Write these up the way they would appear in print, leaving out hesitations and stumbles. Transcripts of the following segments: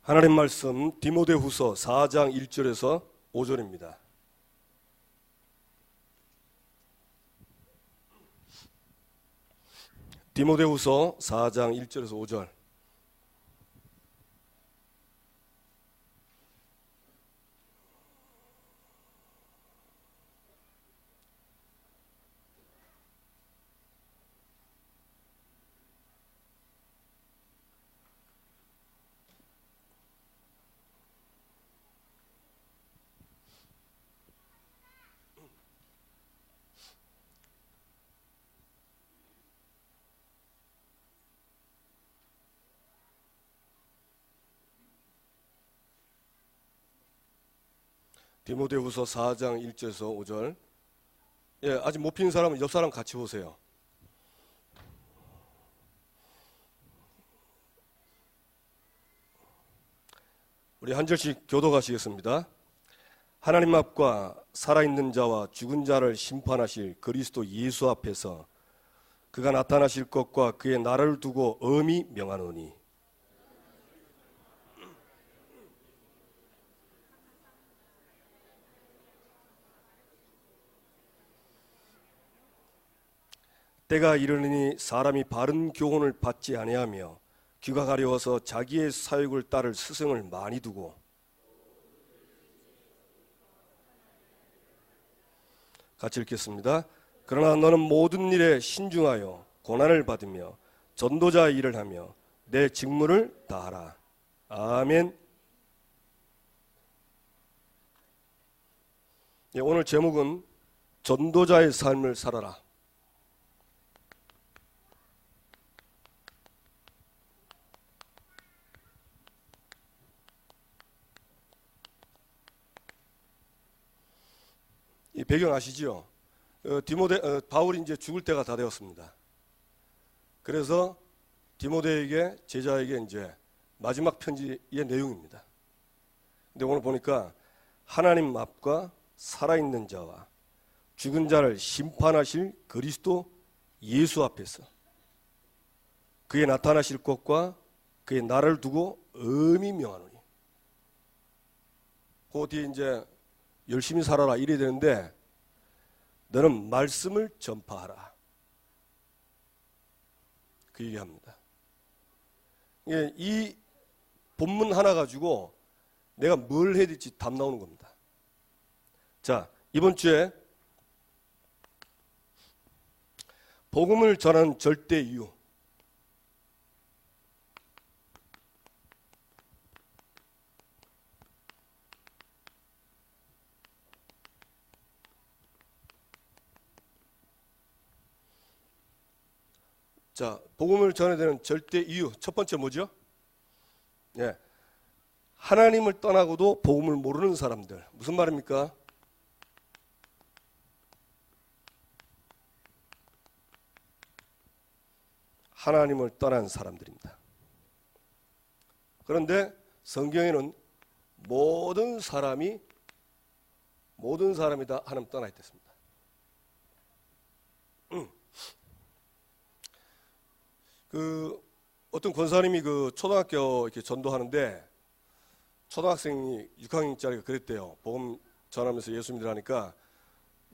하나님 말씀 디모데후서 4장 1절에서 5절입니다. 디모데후서 4장 1절에서 5절. 디모데후서 4장 1절에서 5절. 아직 못 핀 사람은 옆 사람 같이 보세요. 우리 한 절씩 교독하시겠습니다. 하나님 앞과 살아있는 자와 죽은 자를 심판하실 그리스도 예수 앞에서 그가 나타나실 것과 그의 날을 두고 엄히 명하노니 때가 이르니 사람이 바른 교훈을 받지 아니하며 귀가 가려워서 자기의 사욕을 따를 스승을 많이 두고 같이 읽겠습니다. 그러나 너는 모든 일에 신중하여 고난을 받으며 전도자의 일을 하며 내 직무를 다하라. 아멘. 오늘 제목은 전도자의 삶을 살아라. 이 배경 아시죠? 바울이 이제 죽을 때가 다 되었습니다. 그래서 디모데에게 제자에게 이제 마지막 편지의 내용입니다. 근데 오늘 보니까 하나님 앞과 살아있는 자와 죽은 자를 심판하실 그리스도 예수 앞에서 그의 나타나실 것과 그의 날을 두고 엄히 명하노니. 그 뒤에 이제 열심히 살아라 이래야 되는데 너는 말씀을 전파하라. 그 얘기합니다. 이 본문 하나 가지고 내가 뭘 해야 될지 답 나오는 겁니다. 자, 이번 주에 복음을 전하는 절대 이유. 자, 복음을 전해야 되는 절대 이유. 첫 번째 뭐죠? 하나님을 떠나고도 복음을 모르는 사람들. 무슨 말입니까? 하나님을 떠난 사람들입니다. 그런데 성경에는 모든 사람이 다 하나님 떠나 있댔습니다. 어떤 권사님이 초등학교 이렇게 전도하는데 초등학생이 6학년짜리가 그랬대요. 복음 전하면서 예수 믿으라니까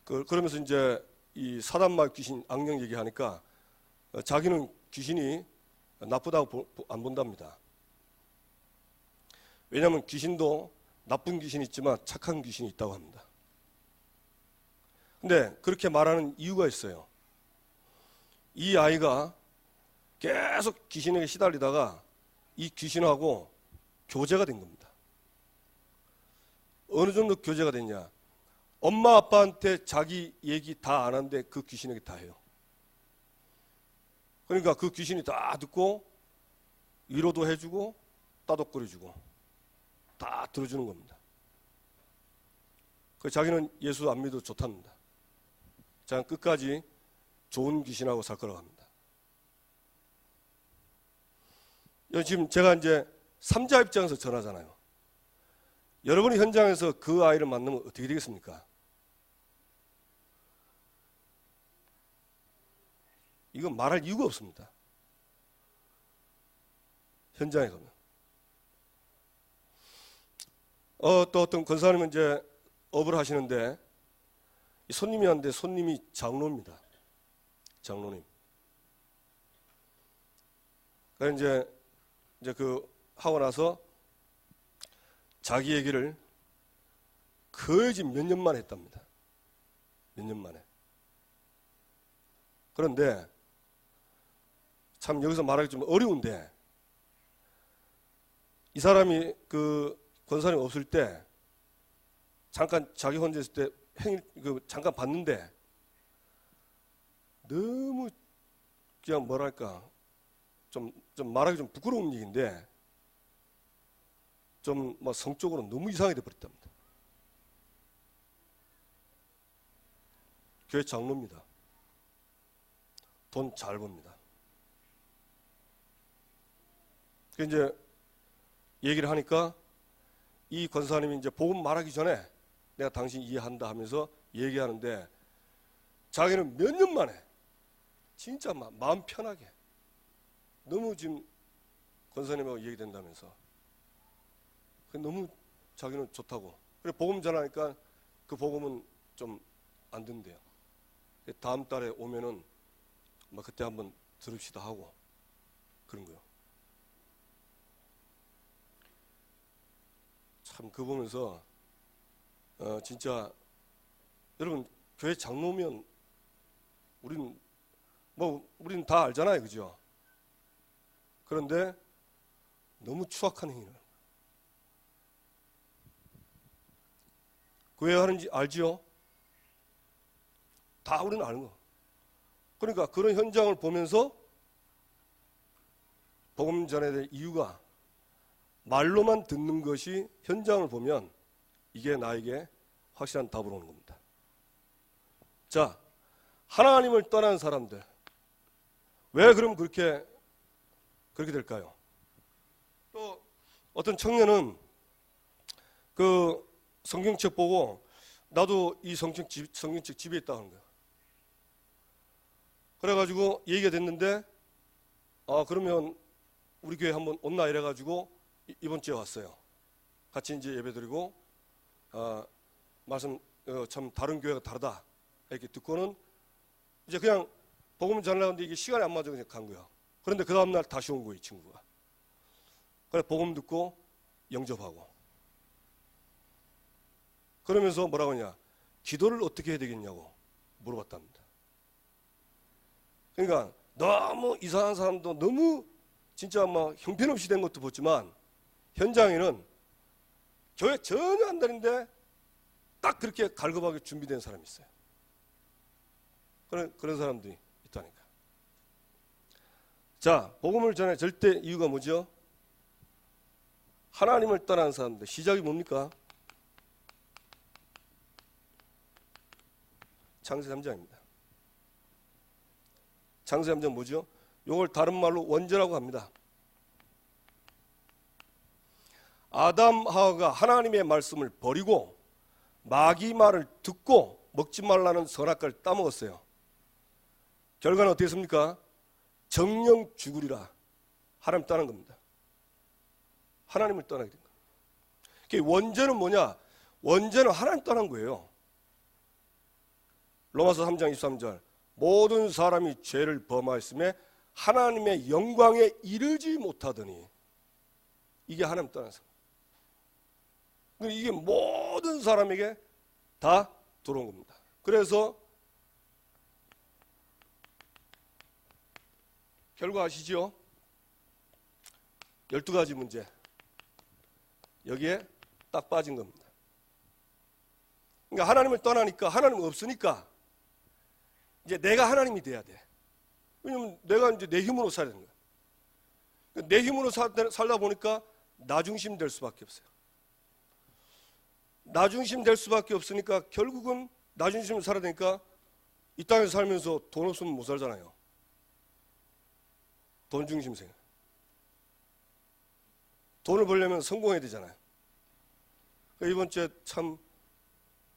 그러면서 이제 이 사단마귀 귀신 악령 얘기하니까 자기는 귀신이 나쁘다고 안 본답니다. 왜냐하면 귀신도 나쁜 귀신이 있지만 착한 귀신이 있다고 합니다. 근데 그렇게 말하는 이유가 있어요. 이 아이가 계속 귀신에게 시달리다가 이 귀신하고 교제가 된 겁니다. 어느 정도 교제가 됐냐? 엄마 아빠한테 자기 얘기 다 안 하는데 그 귀신에게 다 해요. 그러니까 그 귀신이 다 듣고 위로도 해주고 따독거려주고 다 들어주는 겁니다. 자기는 예수 안 믿어도 좋답니다. 자, 끝까지 좋은 귀신하고 살 거라고 합니다. 지금 제가 이제 3자 입장에서 전하잖아요. 여러분이 현장에서 그 아이를 만나면 어떻게 되겠습니까? 이건 말할 이유가 없습니다. 현장에 가면. 또 어떤 권사님은 이제 업을 하시는데 이 손님이 왔는데 손님이 장로입니다. 장로님. 그래서 이제 그 하고 나서 자기 얘기를 거의 지금 몇 년 만에 했답니다. 몇 년 만에. 그런데 참 여기서 말하기 좀 어려운데 이 사람이 그 권사님 없을 때 잠깐 자기 혼자 있을 때 잠깐 봤는데 너무 그냥 뭐랄까 좀 말하기 좀 부끄러운 얘기인데 좀 뭐 성적으로 너무 이상하게 돼 버렸답니다. 교회 장로입니다. 돈 잘 법니다. 그 이제 얘기를 하니까 이 권사님이 이제 복음 말하기 전에 내가 당신 이해한다 하면서 얘기하는데 자기는 몇 년 만에 진짜 마음 편하게 너무 지금 권사님하고 얘기된다면서 너무 자기는 좋다고. 그래 복음 전하니까 그 복음은 좀 안 된대요. 다음 달에 오면은 그때 한번 들읍시다 하고 그런 거요. 참 그거 보면서 진짜 여러분 교회 장로면 우리는 다 알잖아요, 그죠? 그런데 너무 추악한 행위를 그 왜 하는지 알지요? 다 우리는 아는 거. 그러니까 그런 현장을 보면서 복음 전해야 될 이유가 말로만 듣는 것이 현장을 보면 이게 나에게 확실한 답으로 오는 겁니다. 자, 하나님을 떠난 사람들 왜 그럼 그렇게 될까요? 또 어떤 청년은 그 성경책 보고 나도 이 성경책 집에 있다는 거야. 그래가지고 얘기가 됐는데 그러면 우리 교회 한번 온나 이래가지고 이번 주에 왔어요. 같이 이제 예배드리고 말씀 참 다른 교회가 다르다 이렇게 듣고는 이제 그냥 복음 전하려는데 이게 시간이 안 맞아 그냥 간 거야. 그런데 그 다음날 다시 온 거야 이 친구가. 그래 복음 듣고 영접하고 그러면서 뭐라고 하냐 기도를 어떻게 해야 되겠냐고 물어봤답니다. 그러니까 너무 이상한 사람도 너무 진짜 형편없이 된 것도 봤지만 현장에는 교회 전혀 안 다니는데 딱 그렇게 갈급하게 준비된 사람이 있어요. 그런 사람들이 있다니까. 자, 복음을 전해 절대 이유가 뭐죠? 하나님을 떠난 사람들. 시작이 뭡니까? 창세 3장입니다. 창세 3장 뭐죠? 이걸 다른 말로 원죄라고 합니다. 아담 하와가 하나님의 말씀을 버리고 마귀 말을 듣고 먹지 말라는 선악과를 따먹었어요. 결과는 어땠습니까? 정령 죽으리라. 하나님 떠난 겁니다. 하나님을 떠나게 된 거예요. 원죄는 뭐냐? 원죄는 하나님 떠난 거예요. 로마서 3장 23절 모든 사람이 죄를 범하였음에 하나님의 영광에 이르지 못하더니 이게 하나님 떠나서 이게 모든 사람에게 다 들어온 겁니다. 그래서 결과 아시죠? 12가지 문제 여기에 딱 빠진 겁니다. 그러니까 하나님을 떠나니까 하나님 없으니까 이제 내가 하나님이 돼야 돼. 왜냐면 내가 이제 내 힘으로 살아야 되는 거야. 내 힘으로 살다 보니까 나 중심 될 수밖에 없어요. 나 중심 될 수밖에 없으니까 결국은 나 중심으로 살아야 되니까 이 땅에서 살면서 돈 없으면 못 살잖아요. 돈 중심생. 돈을 벌려면 성공해야 되잖아요. 이번 주에 참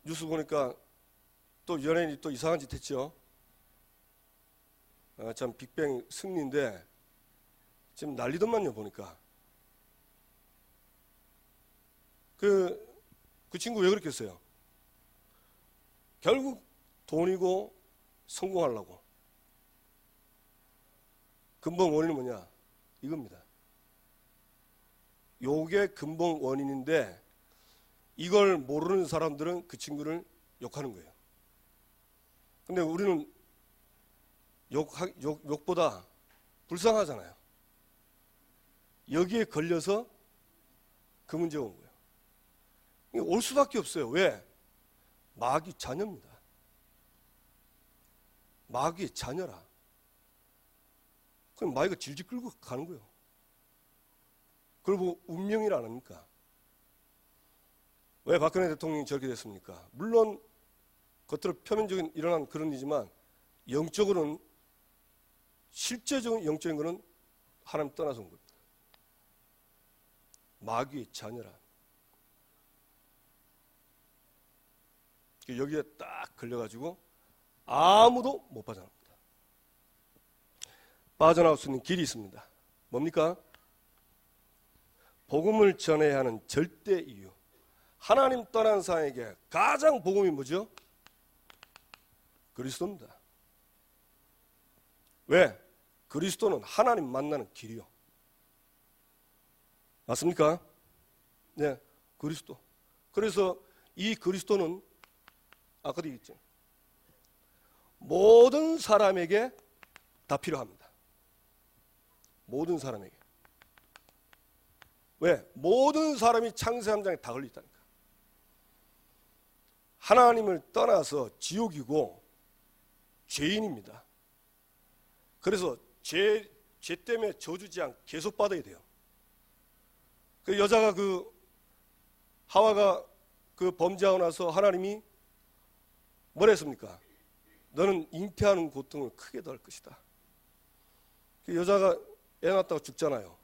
뉴스 보니까 또 연예인이 또 이상한 짓 했죠. 참 빅뱅 승리인데 지금 난리더만요 보니까. 그 그 친구 왜 그랬겠어요? 결국 돈이고 성공하려고. 근본 원인은 뭐냐? 이겁니다. 요게 근본 원인인데 이걸 모르는 사람들은 그 친구를 욕하는 거예요. 근데 우리는 욕보다 불쌍하잖아요. 여기에 걸려서 그 문제가 온 거예요. 이게 올 수밖에 없어요. 왜? 마귀 자녀입니다. 마귀의 자녀라. 그럼 마귀가 질질 끌고 가는 거예요. 그리고 운명이라 안 합니까? 왜 박근혜 대통령이 저렇게 됐습니까? 물론 겉으로 표면적인 일어난 그런 일이지만 영적으로는 실제적인 영적인 것은 하나님 떠나서 온 겁니다. 마귀의 자녀라. 여기에 딱 걸려가지고 아무도 못 빠져나옵니다. 빠져나올 수 있는 길이 있습니다. 뭡니까? 복음을 전해야 하는 절대 이유. 하나님 떠난 사람에게 가장 복음이 뭐죠? 그리스도입니다. 왜? 그리스도는 하나님 만나는 길이요. 맞습니까? 네, 그리스도. 그래서 이 그리스도는 아까도 얘기했죠. 모든 사람에게 다 필요합니다. 모든 사람에게. 왜? 모든 사람이 창세한 장에 다 걸려있다니까. 하나님을 떠나서 지옥이고 죄인입니다. 그래서 죄 때문에 저주지향 계속 받아야 돼요. 그 여자가 하와가 범죄하고 나서 하나님이 뭐라 했습니까? 너는 잉태하는 고통을 크게 더 할 것이다. 그 여자가 애 낳았다가 죽잖아요.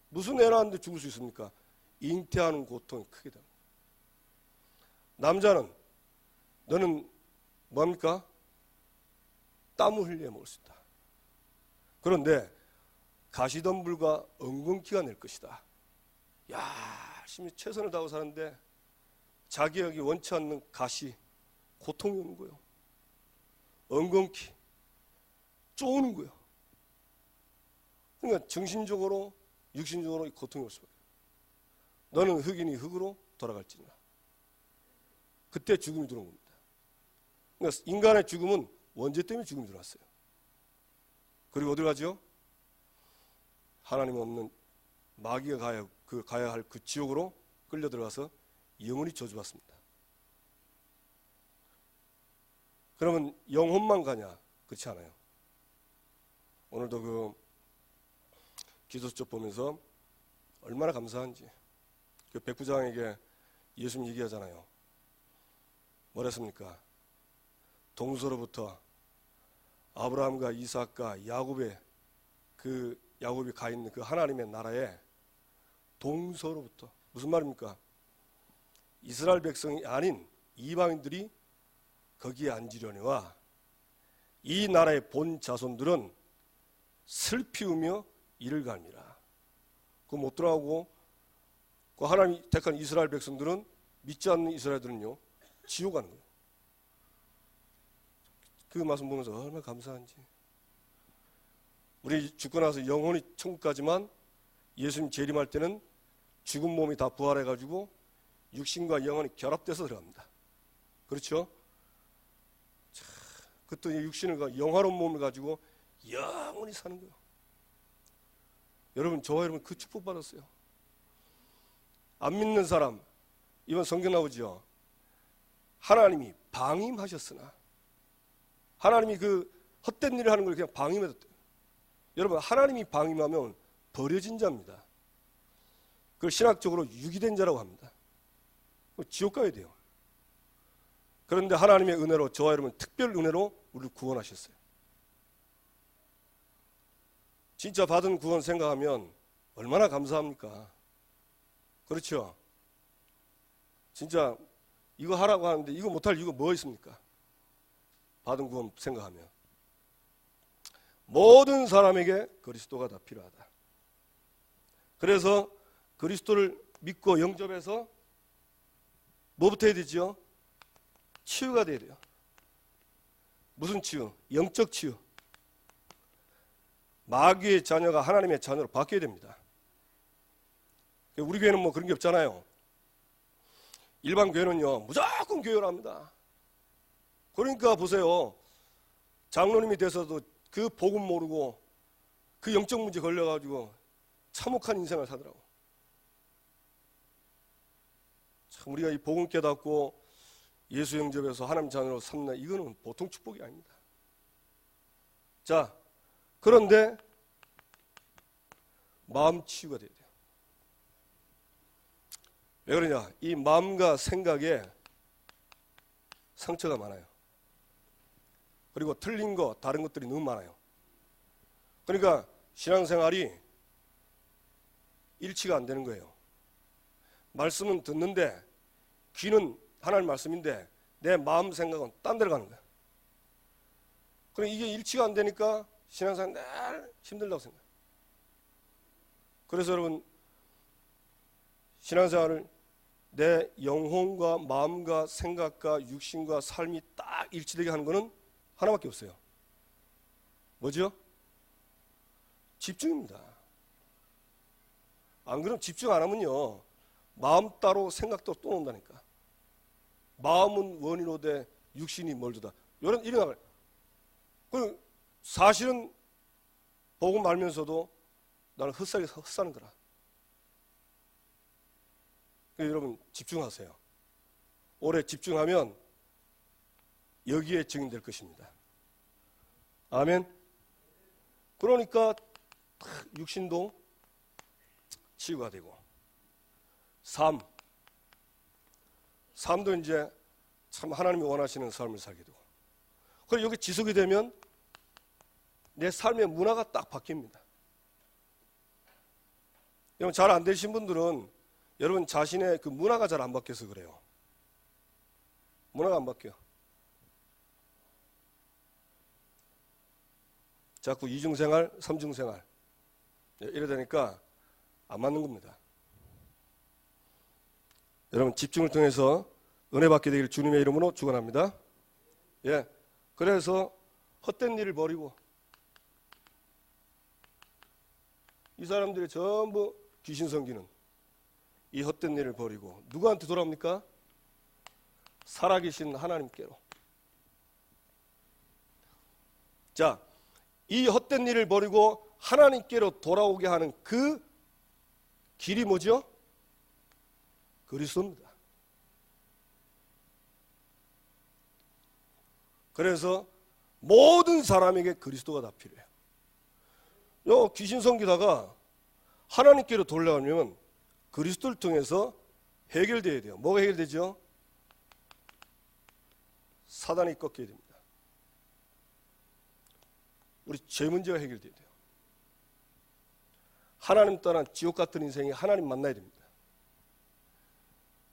무슨 애 낳았는데 죽을 수 있습니까? 잉태하는 고통이 크게 더. 남자는 너는 뭐합니까? 땀을 흘려 먹을 수 있다. 그런데 가시덤불과 엉겅퀴가 낼 것이다. 열심히 최선을 다하고 사는데 자기에게 원치 않는 가시, 고통이 오는 거예요. 엉겅퀴, 쪼는 거예요. 그러니까 정신적으로, 육신적으로 고통이 올 수밖에. 너는 흙이니 흙으로 돌아갈지니라. 그때 죽음이 들어온 겁니다. 그러니까 인간의 죽음은 원죄 때문에 죽음이 들어왔어요. 그리고 어디 가죠? 하나님 없는 마귀가 가야 할 그 지옥으로 끌려 들어가서 영원히 저주받습니다. 그러면 영혼만 가냐? 그렇지 않아요. 오늘도 기도수첩 보면서 얼마나 감사한지. 그 백부장에게 예수님 얘기하잖아요. 뭐랬습니까? 동서로부터 아브라함과 이삭과 야곱이 가 있는 그 하나님의 나라에 동서로부터 무슨 말입니까? 이스라엘 백성이 아닌 이방인들이 거기에 앉으려니와 이 나라의 본 자손들은 슬피우며 이를 갈미라. 그거 못 들어가고 그 하나님이 택한 이스라엘 백성들은 믿지 않는 이스라엘들은요 지옥 가는 거예요. 그 말씀 보면서 얼마나 감사한지. 우리 죽고 나서 영혼이 천국 가지만 예수님 재림할 때는 죽은 몸이 다 부활해가지고 육신과 영혼이 결합돼서 들어갑니다. 그렇죠? 그때 육신을 영화로운 몸을 가지고 영원히 사는 거예요. 여러분, 저와 여러분 그 축복 받았어요. 안 믿는 사람, 이번 성경 나오죠. 하나님이 방임하셨으나, 하나님이 헛된 일을 하는 걸 그냥 방임해뒀대요. 여러분, 하나님이 방임하면 버려진 자입니다. 그걸 신학적으로 유기된 자라고 합니다. 지옥 가야 돼요. 그런데 하나님의 은혜로 저와 여러분 특별 은혜로 우리를 구원하셨어요. 진짜 받은 구원 생각하면 얼마나 감사합니까? 그렇죠? 진짜 이거 하라고 하는데 이거 못할 이유가 뭐 있습니까? 받은 구원 생각하면 모든 사람에게 그리스도가 다 필요하다. 그래서 그리스도를 믿고 영접해서 뭐부터 해야 되죠? 치유가 돼야 돼요. 무슨 치유? 영적 치유. 마귀의 자녀가 하나님의 자녀로 바뀌어야 됩니다. 우리 교회는 뭐 그런 게 없잖아요. 일반 교회는요, 무조건 교회를 합니다. 그러니까 보세요. 장로님이 돼서도 그 복음 모르고 그 영적 문제 걸려가지고 참혹한 인생을 살더라고. 참 우리가 이 복음 깨닫고 예수 영접해서 하나님 자녀로 삼는 이거는 보통 축복이 아닙니다. 자, 그런데 마음 치유가 돼야 돼요. 왜 그러냐? 이 마음과 생각에 상처가 많아요. 그리고 틀린 거, 다른 것들이 너무 많아요. 그러니까 신앙생활이 일치가 안 되는 거예요. 말씀은 듣는데 귀는 하나님 말씀인데 내 마음 생각은 딴 데로 가는 거야. 그러니까 이게 일치가 안 되니까 신앙생활 늘 힘들다고 생각해요. 그래서 여러분 신앙생활을 내 영혼과 마음과 생각과 육신과 삶이 딱 일치되게 하는 것은 하나밖에 없어요. 뭐죠? 집중입니다. 안 그러면 집중 안 하면요 마음 따로 생각 따로 또 논다니까. 마음은 원이로되 육신이 멀도다. 이런 나가요. 그 사실은 복음 알면서도 나는 헛사는 거라. 여러분 집중하세요. 오래 집중하면 여기에 증인될 것입니다. 아멘. 그러니까 육신도 치유가 되고 삶도 이제 참 하나님이 원하시는 삶을 살게 되고 그리고 여기 지속이 되면 내 삶의 문화가 딱 바뀝니다. 여러분 잘 안 되신 분들은 여러분 자신의 그 문화가 잘 안 바뀌어서 그래요. 문화가 안 바뀌어. 자꾸 이중생활, 삼중생활 이래 되니까 안 맞는 겁니다. 여러분 집중을 통해서 은혜 받게 되길 주님의 이름으로 축원합니다. 예, 그래서 헛된 일을 버리고 이 사람들이 전부 귀신 섬기는 이 헛된 일을 버리고 누구한테 돌아옵니까? 살아계신 하나님께로. 자, 이 헛된 일을 버리고 하나님께로 돌아오게 하는 그 길이 뭐죠? 그리스도입니다. 그래서 모든 사람에게 그리스도가 다 필요해요. 귀신 섬기다가 하나님께로 돌아오려면 그리스도를 통해서 해결돼야 돼요. 뭐가 해결되죠? 사단이 꺾여야 됩니다. 우리 죄 문제가 해결돼야 돼요. 하나님 떠난 지옥 같은 인생이 하나님 만나야 됩니다.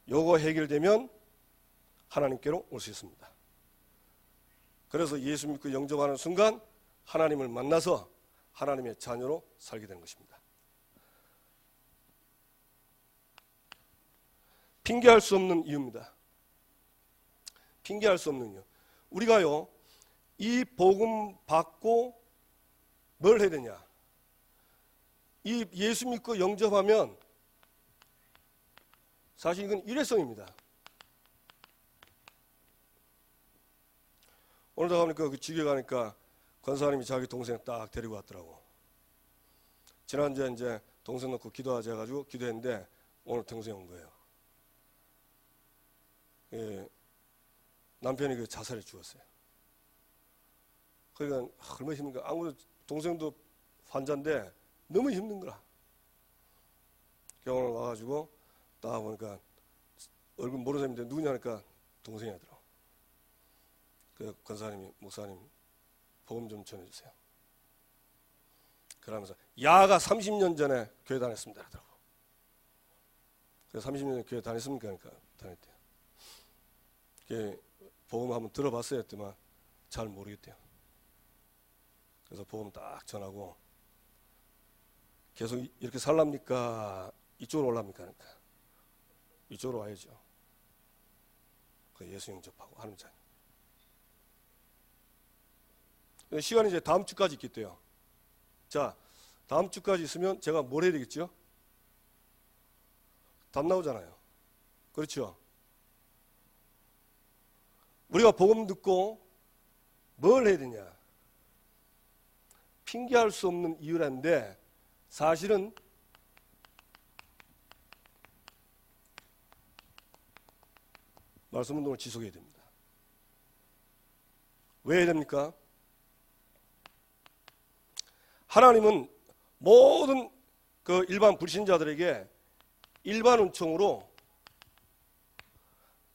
요거 해결되면 하나님께로 올 수 있습니다. 그래서 예수 믿고 영접하는 순간 하나님을 만나서 하나님의 자녀로 살게 되는 것입니다. 핑계할 수 없는 이유입니다. 핑계할 수 없는 이유. 우리가요 이 복음 받고 뭘 해야 되냐? 이 예수 믿고 영접하면 사실 이건 일회성입니다. 오늘 가보니까 그 지교에 가니까 권사님이 자기 동생 딱 데리고 왔더라고. 지난주에 이제 동생 놓고 기도하자 해가지고 기도했는데 오늘 동생이 온 거예요. 예, 남편이 그 자살해 죽었어요. 그러니까 얼마나 힘든가. 아무래도 동생도 환자인데 너무 힘든 거라. 병원에 와가지고 딱 보니까 얼굴 모르는 사람인데 누구냐 하니까 동생이 하더라고. 그 권사님이 목사님 복음 좀 전해주세요. 그러면서 야가 30년 전에 교회 다녔습니다 하더라고. 그래서 30년 전에 교회 다녔습니까? 그러니까 다녔대요. 복음 한번 들어봤어요 했더만 잘 모르겠대요. 그래서 복음 딱 전하고 계속 이렇게 살랍니까? 이쪽으로 올랍니까? 그러니까 이쪽으로 와야죠. 예수 영접하고 하는 자녀. 시간이 이제 다음 주까지 있겠대요. 자, 다음 주까지 있으면 제가 뭘 해야 되겠죠? 답 나오잖아요. 그렇죠? 우리가 복음 듣고 뭘 해야 되냐? 핑계할 수 없는 이유란데 사실은 말씀 운동을 지속해야 됩니다. 왜 해야 됩니까? 하나님은 모든 그 일반 불신자들에게 일반 은총으로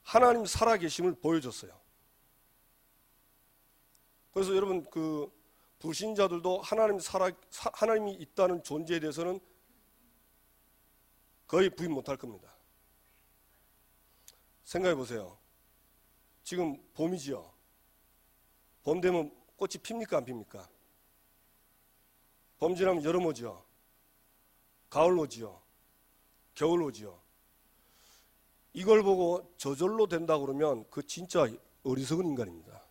하나님 살아계심을 보여줬어요. 그래서 여러분 그 불신자들도 하나님이 있다는 존재에 대해서는 거의 부인 못할 겁니다. 생각해 보세요. 지금 봄이지요. 봄 되면 꽃이 핍니까 안 핍니까? 봄 지나면 여름 오지요. 가을 오지요. 겨울 오지요. 이걸 보고 저절로 된다 그러면 그 진짜 어리석은 인간입니다.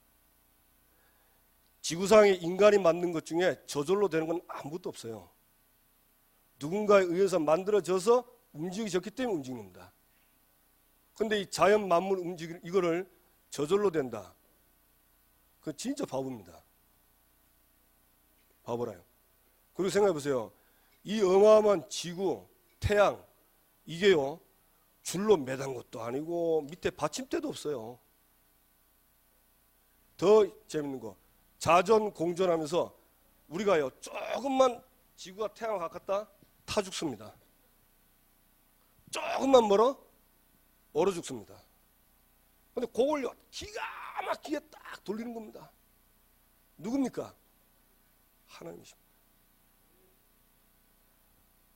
지구상에 인간이 만든 것 중에 저절로 되는 건 아무것도 없어요. 누군가에 의해서 만들어져서 움직여졌기 때문에 움직입니다. 근데 이 자연 만물 이거를 저절로 된다. 그건 진짜 바보입니다. 바보라요. 그리고 생각해 보세요. 이 어마어마한 지구, 태양, 이게요, 줄로 매단 것도 아니고 밑에 받침대도 없어요. 더 재밌는 거, 자전 공전하면서 우리가요, 조금만 지구가 태양을 가깝다 타 죽습니다. 조금만 멀어 얼어 죽습니다. 근데 그걸요, 기가 막히게 딱 돌리는 겁니다. 누굽니까? 하나님이십니다.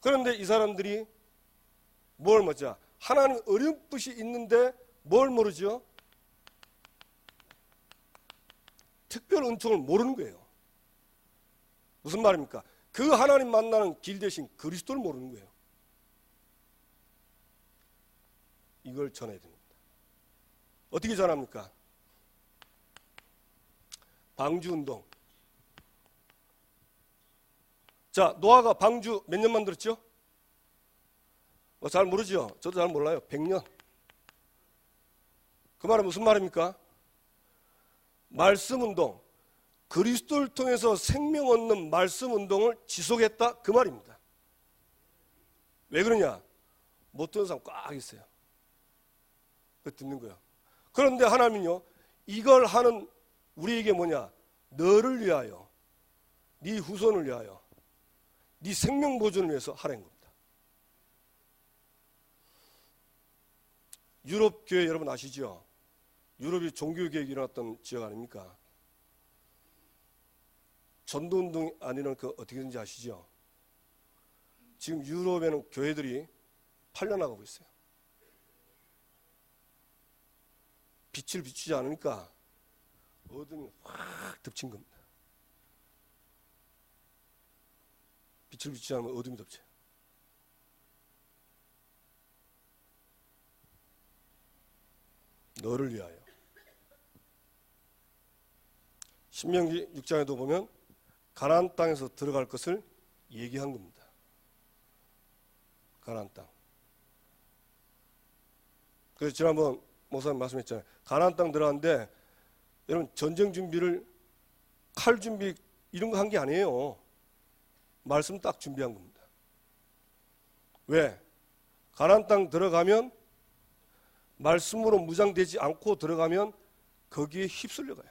그런데 이 사람들이 뭘 모르죠? 하나님 어렴풋이 있는데 뭘 모르죠? 특별 은총을 모르는 거예요. 무슨 말입니까? 그 하나님 만나는 길 대신 그리스도를 모르는 거예요. 이걸 전해야 됩니다. 어떻게 전합니까? 방주운동. 자, 노아가 방주 몇 년 만들었죠? 잘 모르죠? 저도 잘 몰라요. 100년. 그 말은 무슨 말입니까? 말씀운동, 그리스도를 통해서 생명 얻는 말씀운동을 지속했다 그 말입니다. 왜 그러냐? 못 듣는 사람 꽉 있어요. 그 듣는 거예요. 그런데 하나님은요, 이걸 하는 우리에게 뭐냐? 너를 위하여, 네 후손을 위하여, 네 생명 보존을 위해서 하라는 겁니다. 유럽 교회 여러분 아시죠? 유럽이 종교개혁이 일어났던 지역 아닙니까? 전도운동이 아니면 그 어떻게 되는지 아시죠? 지금 유럽에는 교회들이 팔려나가고 있어요. 빛을 비추지 않으니까 어둠이 확 덮친 겁니다. 빛을 비추지 않으면 어둠이 덮쳐요. 너를 위하여. 신명기 6장에도 보면 가나안 땅에서 들어갈 것을 얘기한 겁니다. 가나안 땅. 그래서 지난번 목사님 말씀했잖아요. 가나안 땅 들어갔는데 여러분 전쟁 준비를 칼 준비 이런 거 한 게 아니에요. 말씀 딱 준비한 겁니다. 왜? 가나안 땅 들어가면 말씀으로 무장되지 않고 들어가면 거기에 휩쓸려가요.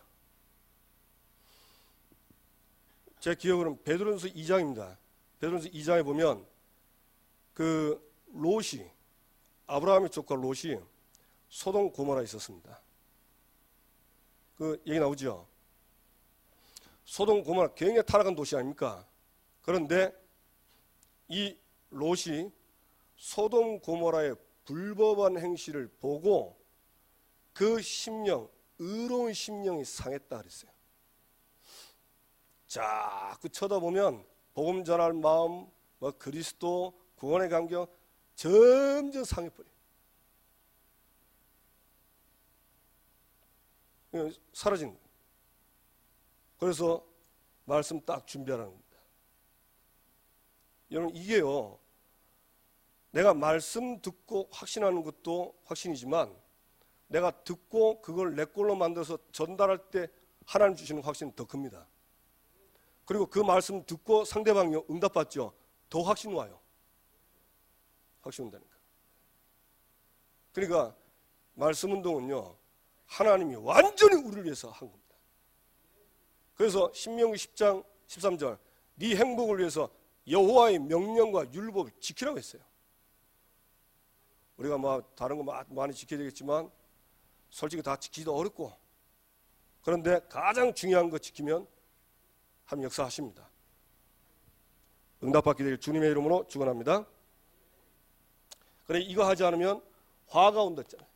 제 기억으로는 베드로전서 2장입니다. 베드로전서 2장에 보면 그 롯이, 아브라함의 조카 롯이 소돔 고모라에 있었습니다. 그 얘기 나오죠. 소돔 고모라 굉장히 타락한 도시 아닙니까? 그런데 이 롯이 소돔 고모라의 불법한 행실을 보고 그 심령, 의로운 심령이 상했다 그랬어요. 자꾸 쳐다보면 복음 전할 마음, 그리스도, 구원의 감격 점점 상해버려요. 사라진 거예요. 그래서 말씀 딱 준비하라는 겁니다. 여러분, 이게요, 내가 말씀 듣고 확신하는 것도 확신이지만 내가 듣고 그걸 내 걸로 만들어서 전달할 때 하나님 주시는 확신은 더 큽니다. 그리고 그 말씀 듣고 상대방이 응답받죠. 더 확신 와요. 확신 온다니까. 그러니까 말씀 운동은요, 하나님이 완전히 우리를 위해서 한 겁니다. 그래서 신명기 10장 13절, 네 행복을 위해서 여호와의 명령과 율법을 지키라고 했어요. 우리가 다른 거 많이 지켜야 되겠지만 솔직히 다 지키기도 어렵고, 그런데 가장 중요한 거 지키면 하나님 역사하십니다. 응답받게 되길 주님의 이름으로 축원합니다. 그래, 이거 하지 않으면 화가 온다 했잖아요.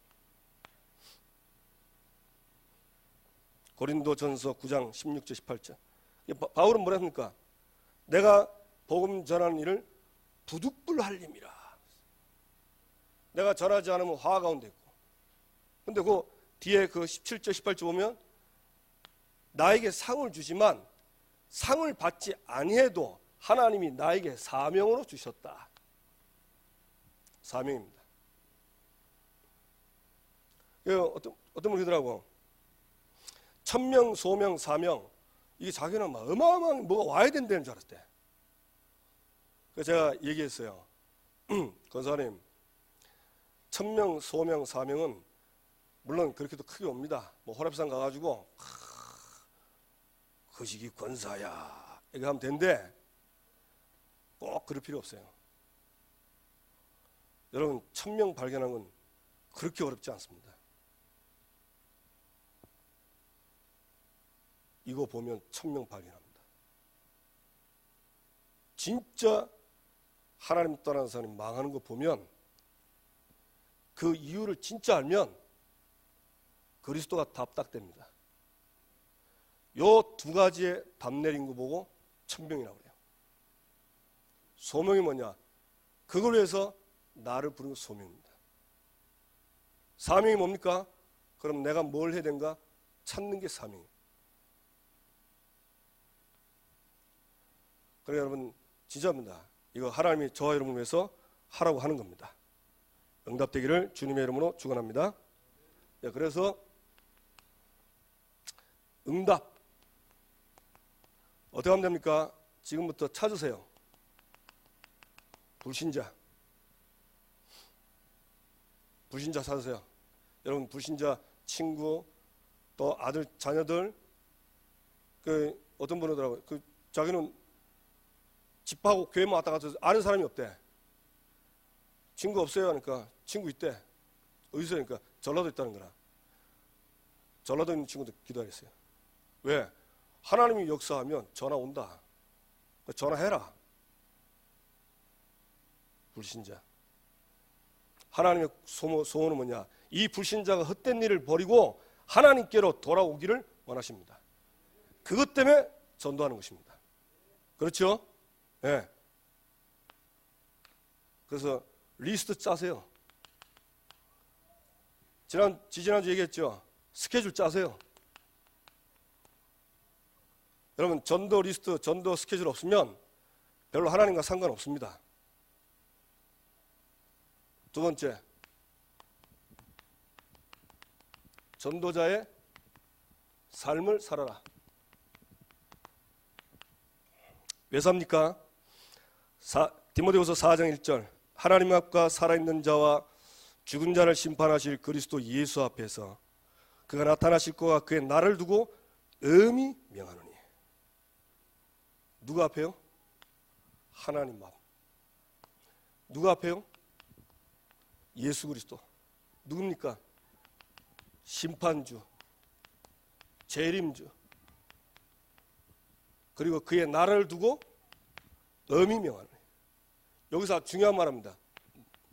고린도전서 9장 16절 18절. 바울은 뭐라 합니까? 내가 복음 전하는 일을 부득불할 힘이라. 내가 전하지 않으면 화가 온다 했고, 근데 그 뒤에 그 17절 18절 보면 나에게 상을 주지만 상을 받지 아니해도 하나님이 나에게 사명으로 주셨다. 사명입니다. 어떤 분이 그러더라고. 천명, 소명, 사명, 이게 자기는 막 어마어마한 뭐가 와야 된다는 줄 알았대. 그래서 제가 얘기했어요. 권사님, 천명, 소명, 사명은 물론 그렇게도 크게 옵니다. 뭐 호랩산 가가지고 거시기 권사야 이렇게 하면 되는데 꼭 그럴 필요 없어요. 여러분, 천명 발견한 건 그렇게 어렵지 않습니다. 이거 보면 천명 발견합니다. 진짜 하나님 떠나는 사람이 망하는 거 보면 그 이유를 진짜 알면 그리스도가 답답됩니다. 요 두 가지에 답 내린 거 보고 천명이라고 그래요. 소명이 뭐냐? 그걸 위해서 나를 부르는 소명입니다. 사명이 뭡니까? 그럼 내가 뭘 해야 되는가? 찾는 게 사명이에요. 그러니까 여러분, 진짜입니다. 이거 하나님이 저와 여러분을 위해서 하라고 하는 겁니다. 응답되기를 주님의 이름으로 축원합니다. 그래서 응답 어떻게 하면 됩니까? 지금부터 찾으세요. 불신자 찾으세요. 여러분, 불신자 친구, 또 아들, 자녀들, 어떤 분은 하더라고요. 자기는 집하고 교회만 왔다 갔다 아는 사람이 없대. 친구 없어요 하니까 친구 있대. 어디서? 하니까 전라도 있다는 거라. 전라도 있는 친구도 기도하겠어요. 왜? 하나님이 역사하면 전화 온다. 전화해라. 불신자. 하나님의 소원은 뭐냐? 이 불신자가 헛된 일을 버리고 하나님께로 돌아오기를 원하십니다. 그것 때문에 전도하는 것입니다. 그렇죠? 네. 그래서 리스트 짜세요. 지지난주 얘기했죠. 스케줄 짜세요. 여러분, 전도 리스트, 전도 스케줄 없으면 별로 하나님과 상관없습니다. 두 번째, 전도자의 삶을 살아라. 왜 삽니까? 디모데후서 4장 1절, 하나님 앞과 살아있는 자와 죽은 자를 심판하실 그리스도 예수 앞에서 그가 나타나실 것과 그의 날을 두고 엄히 명하노니. 누가 앞에요? 하나님 앞. 누가 앞에요? 예수 그리스도. 누굽니까? 심판주, 재림주, 그리고 그의 날을 두고 엄히 명하노니. 여기서 중요한 말입니다.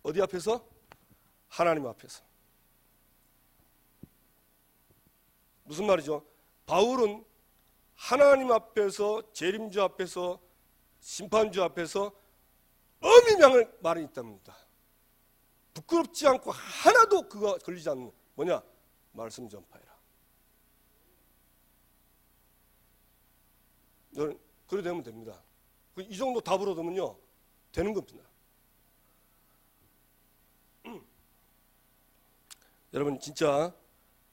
어디 앞에서? 하나님 앞에서. 무슨 말이죠? 바울은 하나님 앞에서, 재림주 앞에서, 심판주 앞에서 엄히 명할 말이 있답니다. 부끄럽지 않고 하나도 그거 걸리지 않는 뭐냐? 말씀 전파해라. 그래 되면 됩니다. 이 정도 답을 얻으면요 되는 겁니다. 여러분 진짜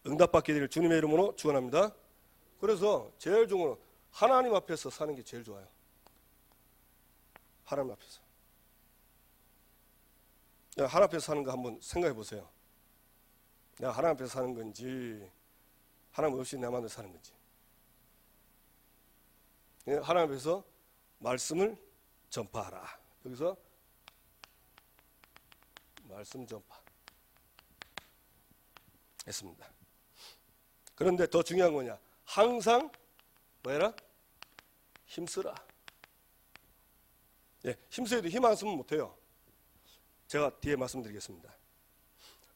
응답받게 될 주님의 이름으로 축원합니다. 그래서 제일 좋은 건 하나님 앞에서 사는 게 제일 좋아요. 하나님 앞에서. 하나님 앞에서 사는 거 한번 생각해 보세요. 내가 하나님 앞에서 사는 건지 하나님 없이 내 마음대로 사는 건지. 하나님 앞에서 말씀을 전파하라. 여기서 말씀 전파 했습니다. 그런데 더 중요한 거냐? 항상 뭐해라? 힘쓰라. 예, 힘써도 힘 안 쓰면 못해요. 제가 뒤에 말씀드리겠습니다.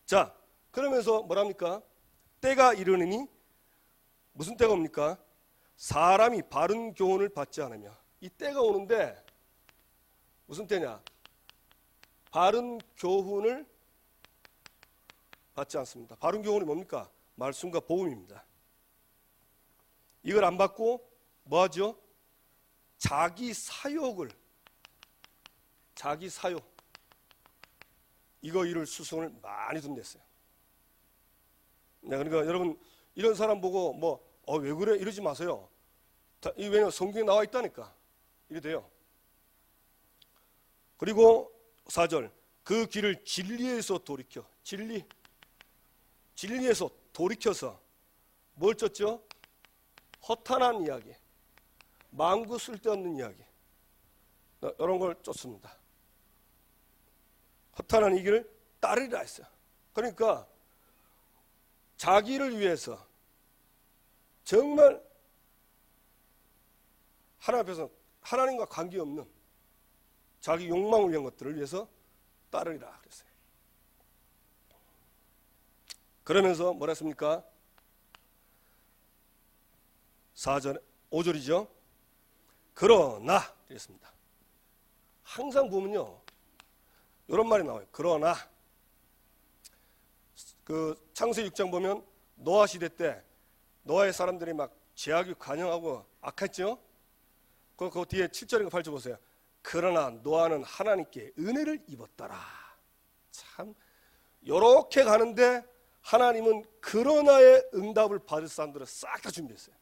자, 그러면서 뭐랍니까? 때가 이르느니 무슨 때가 옵니까? 사람이 바른 교훈을 받지 않으며. 이 때가 오는데 무슨 때냐? 바른 교훈을 받지 않습니다. 바른 교훈이 뭡니까? 말씀과 복음입니다. 이걸 안 받고 뭐 하죠? 자기 사욕 이거 이룰 수순을 많이 둔댔어요. 네, 그러니까 여러분 이런 사람 보고 왜 그래 이러지 마세요. 왜냐면 성경에 나와 있다니까. 이래 돼요. 그리고 4절 그 길을 진리에서 돌이켜. 진리에서 돌이켜서 뭘 쫓죠? 허탄한 이야기, 망구 쓸데없는 이야기, 이런 걸 쫓습니다. 허탄한 이 길을 따르리라 했어요. 그러니까 자기를 위해서 정말 하나님 앞에서 하나님과 관계없는 자기 욕망을 위한 것들을 위해서 따르리라 그랬어요. 그러면서 뭐라 했습니까? 4절, 5절이죠. 그러나 그랬습니다. 항상 보면요 이런 말이 나와요. 그러나 그 창세기 6장 보면 노아 시대 때 노아의 사람들이 막 죄악이 관영하고 악했죠. 그 뒤에 7절인가 8절 보세요. 그러나 노아는 하나님께 은혜를 입었더라. 참 요렇게 가는데 하나님은 그러나의 응답을 받을 사람들을 싹 다 준비했어요.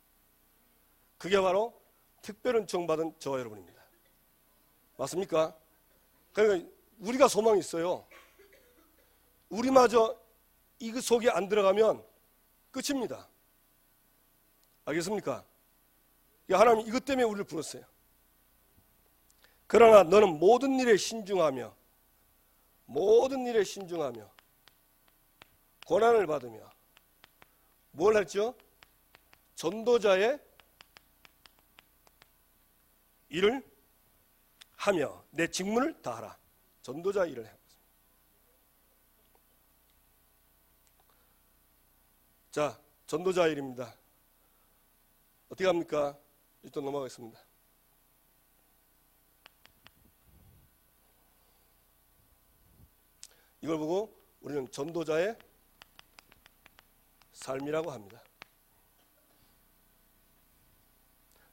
그게 바로 특별 은총 받은 저와 여러분입니다. 맞습니까? 그러니까 우리가 소망이 있어요. 우리마저 이 속에 안 들어가면 끝입니다. 알겠습니까? 하나님 이것 때문에 우리를 부르셨어요. 그러나 너는 모든 일에 신중하며 고난을 받으며 뭘 했죠? 전도자의 일을 하며 내 직분을 다하라. 전도자의 일을 해. 자, 전도자의 일입니다. 어떻게 합니까? 일단 넘어가겠습니다. 이걸 보고 우리는 전도자의 삶이라고 합니다.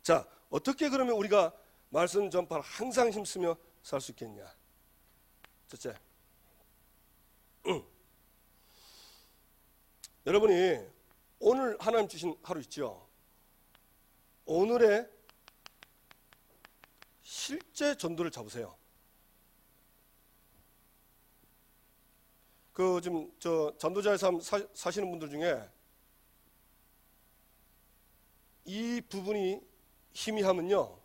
자, 어떻게 그러면 우리가 말씀 전파를 항상 힘쓰며 살 수 있겠냐? 첫째, 여러분이 오늘 하나님 주신 하루 있죠? 오늘의 실제 전도를 잡으세요. 지금 전도자의 삶 사시는 분들 중에 이 부분이 희미하면요,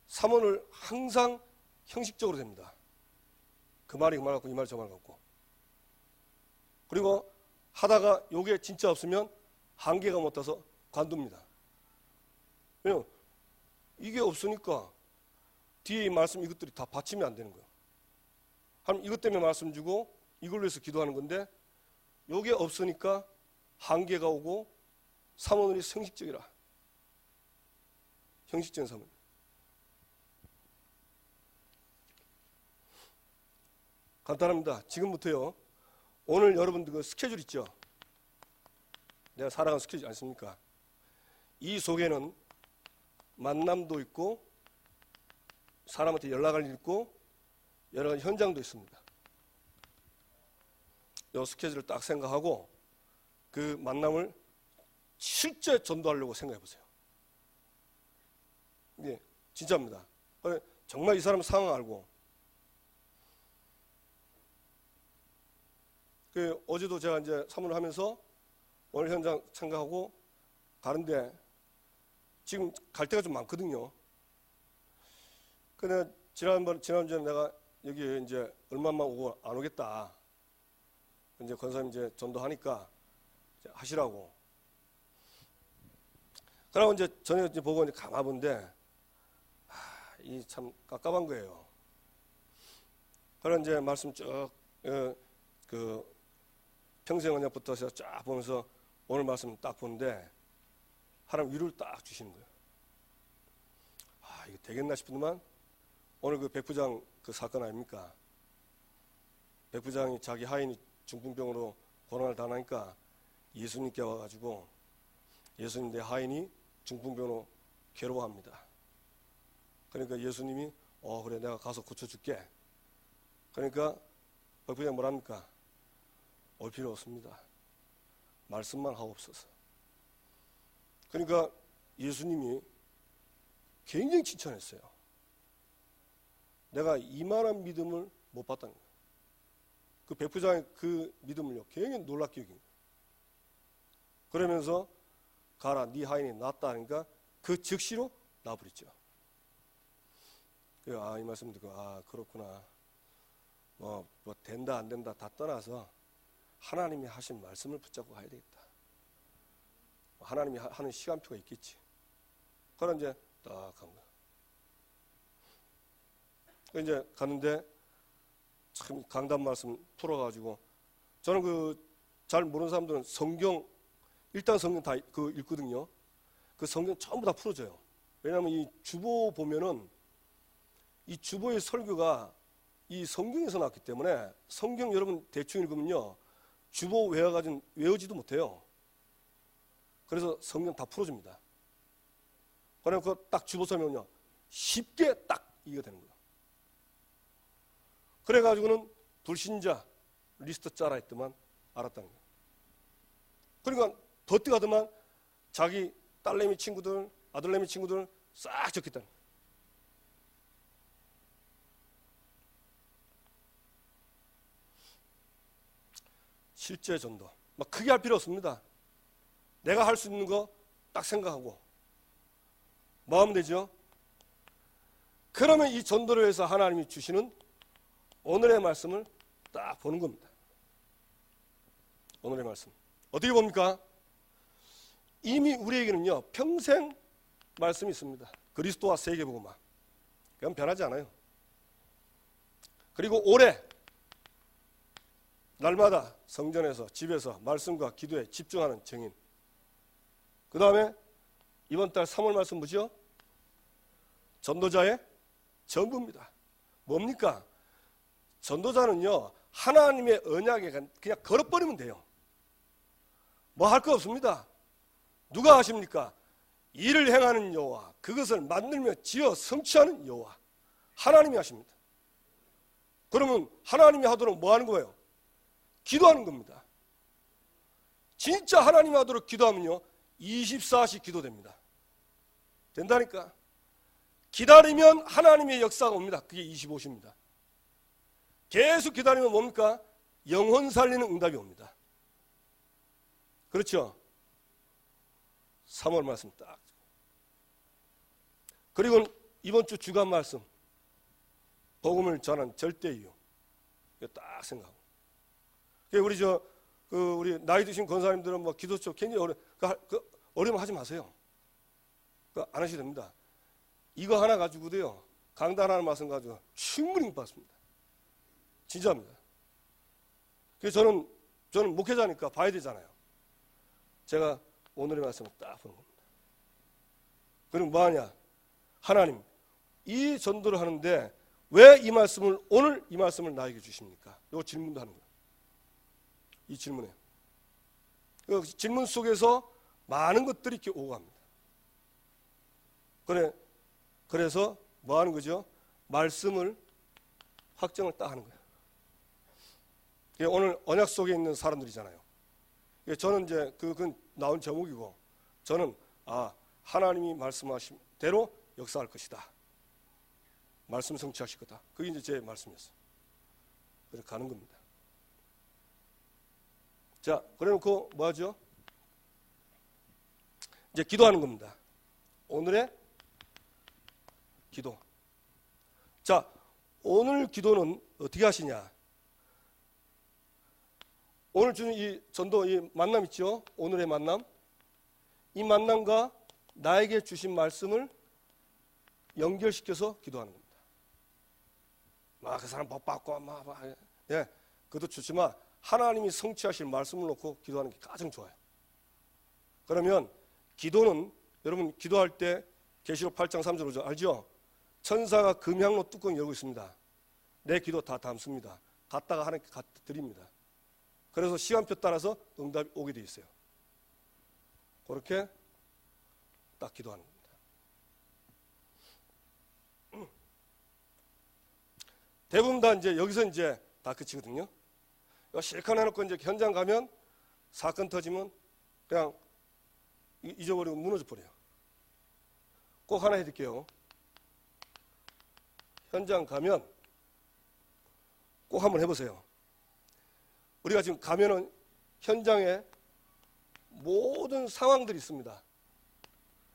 사모를 항상 형식적으로 됩니다. 그 말이 그 말 같고 이 말이 저 말 같고. 그리고 하다가 요게 진짜 없으면 한계가 못 타서 관둡니다. 왜냐면 이게 없으니까 뒤에 말씀 이것들이 다 받침이 안 되는 거예요. 하나님 이것 때문에 말씀 주고 이걸로 해서 기도하는 건데 요게 없으니까 한계가 오고 사모들이 형식적이라. 형식적인 사모. 간단합니다. 지금부터요. 오늘 여러분들 그 스케줄 있죠? 내가 살아가는 스케줄 아십니까? 이 속에는 만남도 있고 사람한테 연락할 일 있고 여러 가지 현장도 있습니다. 요 스케줄을 딱 생각하고 그 만남을 실제 전도하려고 생각해 보세요. 예, 진짜입니다. 정말 이 사람 상황 알고. 어제도 제가 이제 사문을 하면서 오늘 현장 생각하고 가는데 지금 갈 데가 좀 많거든요. 근데 지난주에 내가 여기 이제 얼마만 오고 안 오겠다. 이제 권사님 이제 전도하니까 이제 하시라고. 그러고 이제 저녁에 보고 이제 가봐본데 이 참 깝깝한 거예요. 그런 이제 말씀 쭉 그 평생 언약부터 해서 쫙 보면서 오늘 말씀 딱 보는데 하나님 위로를 딱 주시는 거예요. 이거 되겠나 싶더만 오늘 그 백부장 그 사건 아닙니까? 백부장이 자기 하인이 중풍병으로 고난을 당하니까 예수님께 와가지고 예수님 내 하인이 중풍병으로 괴로워합니다. 그러니까 예수님이 그래 내가 가서 고쳐줄게. 그러니까 백부장이 뭐랍니까? 올 필요 없습니다. 말씀만 하옵소서. 그러니까 예수님이 굉장히 칭찬했어요. 내가 이만한 믿음을 못 봤다는 거예요. 그 백부장의 그 믿음을요 굉장히 놀랍게 여긴 거예요. 그러면서 가라 네 하인이 낫다 하니까 그 즉시로 나버렸죠. 이 말씀 듣고 그렇구나. 뭐 된다 안 된다 다 떠나서 하나님이 하신 말씀을 붙잡고 가야 되겠다. 하나님이 하는 시간표가 있겠지. 그럼 이제 딱 간 거야. 이제 갔는데 참 강단 말씀 풀어가지고 저는 그 잘 모르는 사람들은 일단 성경 다 그 읽거든요. 그 성경 전부 다 풀어줘요. 왜냐하면 이 주보 보면은 이 주보의 설교가 이 성경에서 나왔기 때문에 성경 여러분 대충 읽으면요 주보 외워가지고 외우지도 못해요. 그래서 성경 다 풀어줍니다. 그러면 그 딱 주보 설명은요 쉽게 딱 이해가 되는 거예요. 그래가지고는 불신자 리스트 짜라 했더만 알았다는 거예요. 그러니까 더뜩하더만 자기 딸내미 친구들 아들내미 친구들 싹 적겠다는 거예요. 실제 전도 막 크게 할 필요 없습니다. 내가 할 수 있는 거 딱 생각하고 뭐 하면 되죠? 그러면 이 전도를 위해서 하나님이 주시는 오늘의 말씀을 딱 보는 겁니다. 오늘의 말씀 어떻게 봅니까? 이미 우리에게는요 평생 말씀이 있습니다. 그리스도와 세계복음화 그건 변하지 않아요. 그리고 올해 날마다 성전에서 집에서 말씀과 기도에 집중하는 증인. 그 다음에 이번 달 3월 말씀 뭐죠? 전도자의 전부입니다. 뭡니까? 전도자는요 하나님의 언약에 그냥 걸어버리면 돼요. 뭐 할 거 없습니다. 누가 하십니까? 일을 행하는 여호와 그것을 만들며 지어 성취하는 여호와 하나님이 하십니다. 그러면 하나님이 하도록 뭐 하는 거예요? 기도하는 겁니다. 진짜 하나님이 하도록 기도하면요 24시 기도됩니다. 된다니까. 기다리면 하나님의 역사가 옵니다. 그게 25시입니다. 계속 기다리면 뭡니까? 영혼 살리는 응답이 옵니다. 그렇죠? 3월 말씀 딱. 그리고 이번 주 주간 말씀 복음을 전한 절대 이유 이거 딱 생각하고. 우리 우리 나이 드신 권사님들은 뭐 기도 쪽 굉장히 어려움 하지 마세요. 안 하셔도 됩니다. 이거 하나 가지고도요 강단 하나 말씀 가지고 충분히 받습니다. 진짜입니다. 그래서 저는 목회자니까 봐야 되잖아요. 제가 오늘의 말씀을 딱 보는 겁니다. 그럼 뭐하냐? 하나님 이 전도를 하는데 왜 이 말씀을 오늘 이 말씀을 나에게 주십니까? 이 질문도 하는 거예요. 이 질문에 그 질문 속에서 많은 것들이 이렇게 오고 갑니다. 그래서 뭐 하는 거죠? 말씀을 확정을 딱 하는 거예요. 이게 오늘 언약 속에 있는 사람들이잖아요. 저는 이제 그건 나온 제목이고, 저는 하나님이 말씀하신 대로 역사할 것이다. 말씀 성취하실 거다. 그게 이제 제 말씀이었어요. 그래서 가는 겁니다. 자, 그래 놓고 뭐 하죠? 이제 기도하는 겁니다. 오늘의 기도. 자, 오늘 기도는 어떻게 하시냐? 오늘 주는 이 전도, 이 만남 있죠? 오늘의 만남. 이 만남과 나에게 주신 말씀을 연결시켜서 기도하는 겁니다. 그 사람 복 받고 그것도 좋지만 하나님이 성취하실 말씀을 놓고 기도하는 게 가장 좋아요. 그러면 기도는, 여러분 기도할 때 계시록 8장 3절 5절 알죠? 천사가 금향로 뚜껑 열고 있습니다. 내 기도 다 담습니다. 갖다가 하나님께 드립니다. 그래서 시간표 따라서 응답이 오게 돼 있어요. 그렇게 딱 기도하는 겁니다. 대부분 다 이제 여기서 이제 다 그치거든요. 실컷 해놓고 이제 현장 가면 사건 터지면 그냥 잊어버리고 무너져 버려요. 꼭 하나 해드릴게요. 현장 가면 꼭 한번 해보세요. 우리가 지금 가면은 현장에 모든 상황들이 있습니다.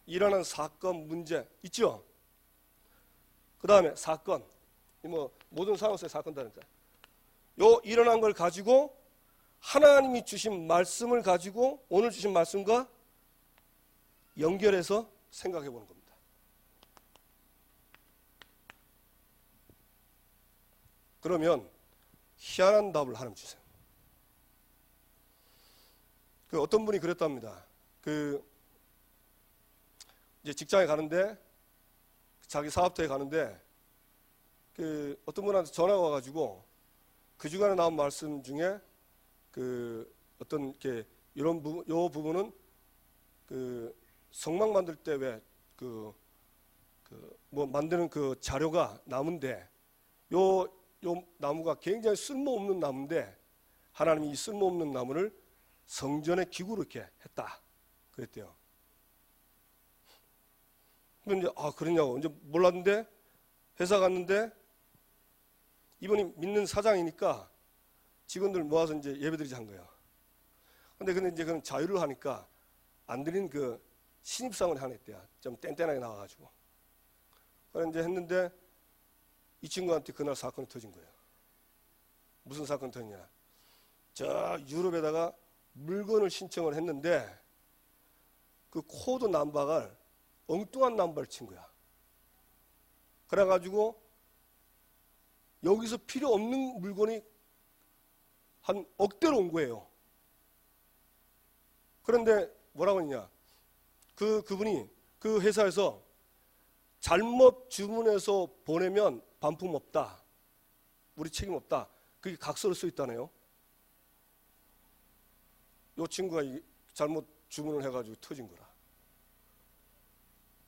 일어난 사건, 문제 있죠? 그 다음에 사건, 모든 상황에서 사건다니까. 요 일어난 걸 가지고 하나님이 주신 말씀을 가지고 오늘 주신 말씀과 연결해서 생각해 보는 겁니다. 그러면 희한한 답을 하나님 주세요. 어떤 분이 그랬답니다. 이제 직장에 가는데, 자기 사업터에 가는데, 어떤 분한테 전화가 와가지고, 그 주간에 나온 말씀 중에, 어떤, 요 부분은, 성막 만들 때 왜, 만드는 그 자료가 나무인데, 요 나무가 굉장히 쓸모없는 나무인데, 하나님이 이 쓸모없는 나무를 성전의 기구로 이렇게 했다. 그랬대요. 근데 그러냐고. 이제 몰랐는데 회사 갔는데 이분이 믿는 사장이니까 직원들 모아서 이제 예배드리자 한 거예요. 근데 이제 그런 자유를 하니까 안 드린 신입사원이 하나 있대요. 좀 뗀뗀하게 나와가지고. 그래서 이제 했는데 이 친구한테 그날 사건이 터진 거예요. 무슨 사건이 터졌냐. 저 유럽에다가 물건을 신청을 했는데 그 코드 남박을 엉뚱한 남박을 친 거야. 그래가지고 여기서 필요 없는 물건이 한 억대로 온 거예요. 그런데 뭐라고 했냐. 그분이 그 회사에서 잘못 주문해서 보내면 반품 없다. 우리 책임 없다. 그게 각서를 써 있다네요. 요 친구가 잘못 주문을 해가지고 터진 거라.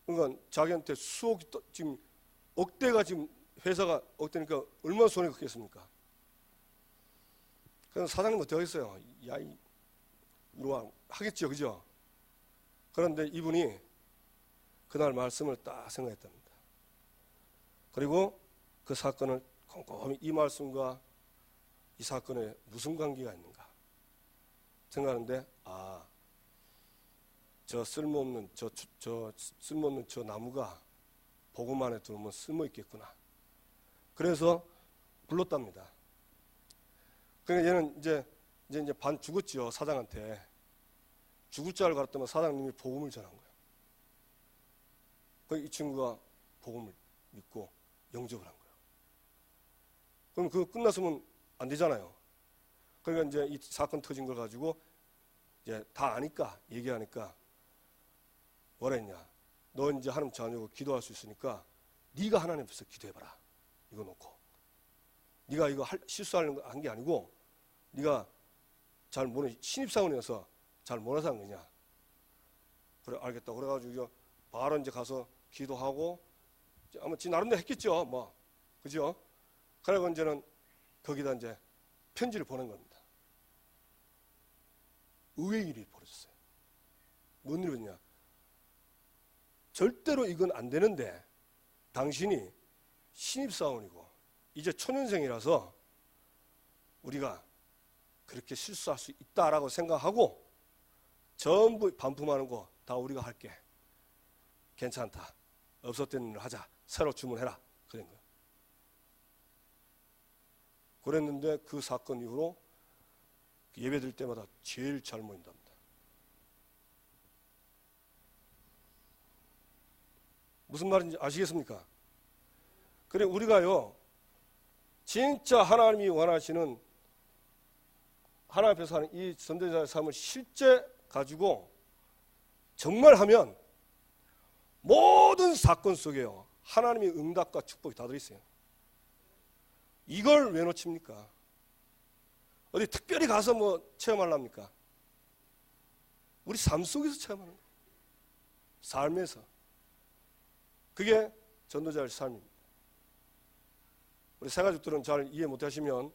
그러니까 자기한테 수억이 지금 억대가 지금 회사가 억대니까 얼마나 손해 컸겠습니까? 그래서 사장님 어떻게 하겠어요? 이리 와 하겠죠, 그죠? 그런데 이분이 그날 말씀을 딱 생각했답니다. 그리고 그 사건을 꼼꼼히 이 말씀과 이 사건에 무슨 관계가 있는가 생각하는데 저 쓸모없는 저 나무가 복음 안에 들어오면 쓸모 있겠구나. 그래서 불렀답니다. 그러니까 얘는 이제 반 죽었지요. 사장한테 죽을 줄 알고 알았더니 사장님이 복음을 전한 거예요. 이 친구가 복음을 믿고 영접을 한 거예요. 그럼 그거 끝났으면 안 되잖아요. 그러니까 이제 이 사건 터진 걸 가지고 이제 다 아니까 얘기하니까 뭐라 했냐. 너 이제 하나님 자녀고 기도할 수 있으니까 네가 하나님 앞에서 기도해봐라. 이거 놓고. 네가 이거 실수하는 거 한 게 아니고 네가 잘 모르는 신입사원이어서 잘 몰라서 한 거냐. 그래 알겠다. 그래가지고 바로 이제 가서 기도하고 아마 지 나름대로 했겠죠. 뭐 그죠? 그래고 이제는 거기다 이제 편지를 보낸 겁니다. 의외의 일이 벌어졌어요. 뭔 일이냐? 절대로 이건 안 되는데 당신이 신입사원이고 이제 초년생이라서 우리가 그렇게 실수할 수 있다라고 생각하고 전부 반품하는 거 다 우리가 할게. 괜찮다. 없었던 일을 하자. 새로 주문해라. 그런 거예요. 그랬는데 그 사건 이후로 예배 드릴 때마다 제일 잘 모인답니다. 무슨 말인지 아시겠습니까? 그래 우리가요 진짜 하나님이 원하시는 하나님 앞에서 하는 이 전도자의 삶을 실제 가지고 정말 하면 모든 사건 속에요 하나님의 응답과 축복이 다 들어있어요. 이걸 왜 놓칩니까? 어디 특별히 가서 뭐 체험하려합니까? 우리 삶 속에서 체험하는 거예요. 삶에서. 그게 전도자의 삶입니다. 우리 새가족들은 잘 이해 못하시면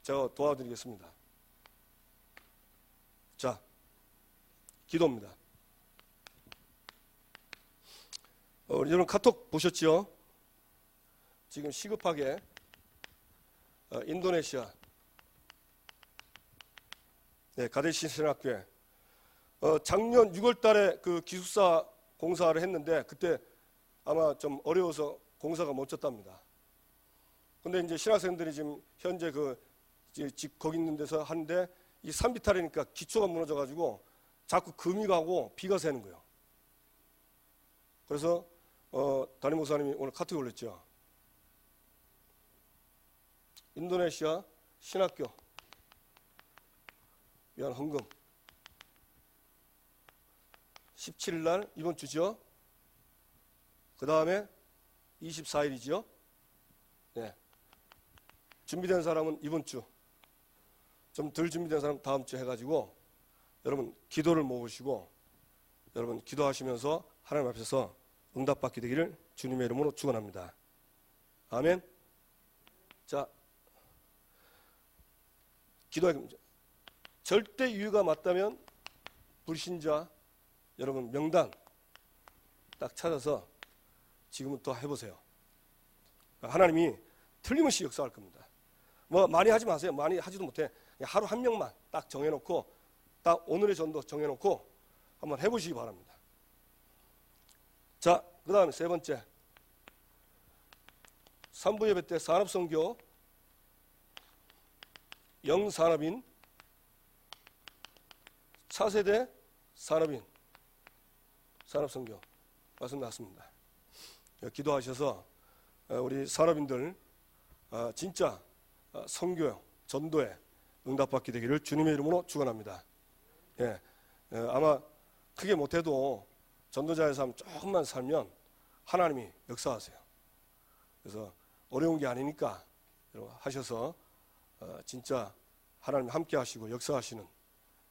제가 도와드리겠습니다. 자, 기도입니다. 여러분 카톡 보셨죠? 지금 시급하게 인도네시아 가데시 신학교에 작년 6월 달에 그 기숙사 공사를 했는데 그때 아마 좀 어려워서 공사가 멈췄답니다. 근데 이제 신학생들이 지금 현재 집 거기 있는 데서 하는데 이 산비탈이니까 기초가 무너져가지고 자꾸 금이 가고 비가 새는 거예요. 그래서 담임 목사님이 오늘 카톡에 올렸죠. 인도네시아 신학교 위한 헌금 17일 날 이번 주죠. 그 다음에 24일이죠. 네. 준비된 사람은 이번 주, 좀 덜 준비된 사람 다음 주 해가지고 여러분 기도를 모으시고 여러분 기도하시면서 하나님 앞에서 응답받게 되기를 주님의 이름으로 축원합니다. 아멘. 자, 기도하겠습니다. 절대 이유가 맞다면 불신자 여러분 명단 딱 찾아서 지금부터 해보세요. 하나님이 틀림없이 역사할 겁니다. 뭐 많이 하지 마세요. 많이 하지도 못해. 하루 한 명만 딱 정해놓고 딱 오늘의 전도 정해놓고 한번 해보시기 바랍니다. 자, 그 다음에 세 번째 3부 예배 때 산업선교 영산업인 차세대 산업인 산업선교 말씀 나왔습니다. 기도하셔서 우리 산업인들 진짜 선교 전도에 응답받게 되기를 주님의 이름으로 축원합니다. 예, 아마 크게 못해도 전도자의 삶 조금만 살면 하나님이 역사하세요. 그래서 어려운 게 아니니까 여러분 하셔서 진짜 하나님 함께 하시고 역사하시는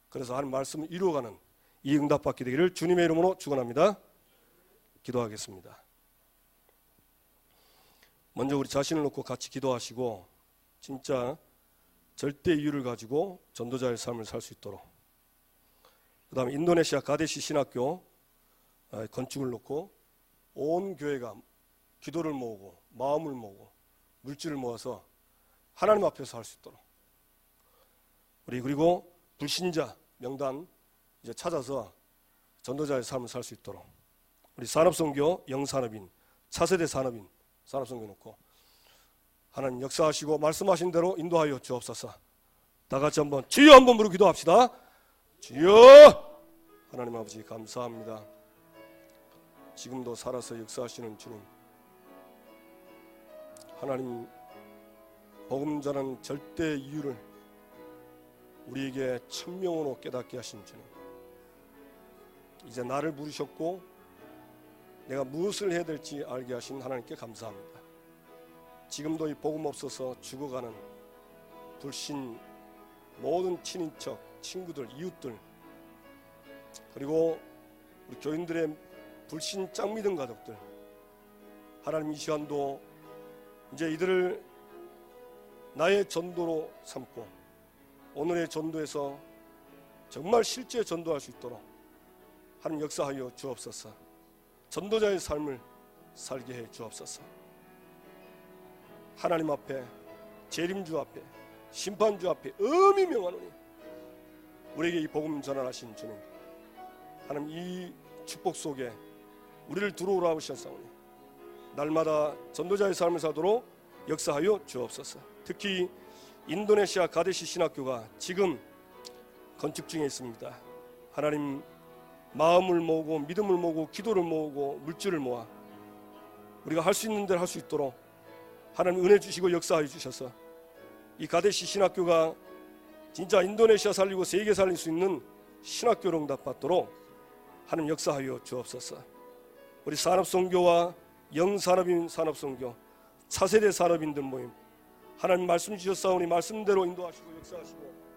그래서 하나님 말씀을 이루어가는 이 응답받게 되기를 주님의 이름으로 축원합니다. 기도하겠습니다. 먼저 우리 자신을 놓고 같이 기도하시고 진짜 절대 이유를 가지고 전도자의 삶을 살 수 있도록 그 다음에 인도네시아 가데시 신학교 건축을 놓고 온 교회가 기도를 모으고 마음을 모으고 물질을 모아서 하나님 앞에서 할 수 있도록 우리 그리고 불신자 명단 이제 찾아서 전도자의 삶을 살 수 있도록 우리 산업선교 영산업인 차세대 산업인 산업선교 놓고 하나님 역사하시고 말씀하신 대로 인도하여 주옵소서. 다 같이 한번 주여 한번 부르고 기도합시다. 주여. 하나님 아버지 감사합니다. 지금도 살아서 역사하시는 주님, 하나님 복음 전하는 절대 이유를 우리에게 천명으로 깨닫게 하신 주님, 이제 나를 부르셨고 내가 무엇을 해야 될지 알게 하신 하나님께 감사합니다. 지금도 이 복음 없어서 죽어가는 불신 모든 친인척, 친구들, 이웃들 그리고 우리 교인들의 불신 짝 믿은 가족들, 하나님 이 시간도 이제 이들을 나의 전도로 삼고 오늘의 전도에서 정말 실제 전도할 수 있도록 하나님 역사하여 주옵소서. 전도자의 삶을 살게 해 주옵소서. 하나님 앞에, 재림주 앞에, 심판주 앞에 엄히 명하노니 우리에게 이 복음 전환하신 주님, 하나님 이 축복 속에 우리를 들어오라 하셨사오니 날마다 전도자의 삶을 사도록 역사하여 주옵소서. 특히 인도네시아 가데시 신학교가 지금 건축 중에 있습니다. 하나님 마음을 모으고 믿음을 모으고 기도를 모으고 물질을 모아 우리가 할 수 있는 대로 할 수 있도록 하나님 은혜 주시고 역사하여 주셔서 이 가데시 신학교가 진짜 인도네시아 살리고 세계 살릴 수 있는 신학교로 응답받도록 하나님 역사하여 주옵소서. 우리 산업선교와 영산업인 산업선교, 차세대 산업인들 모임, 하나님 말씀 주셨사오니 말씀대로 인도하시고 역사하시고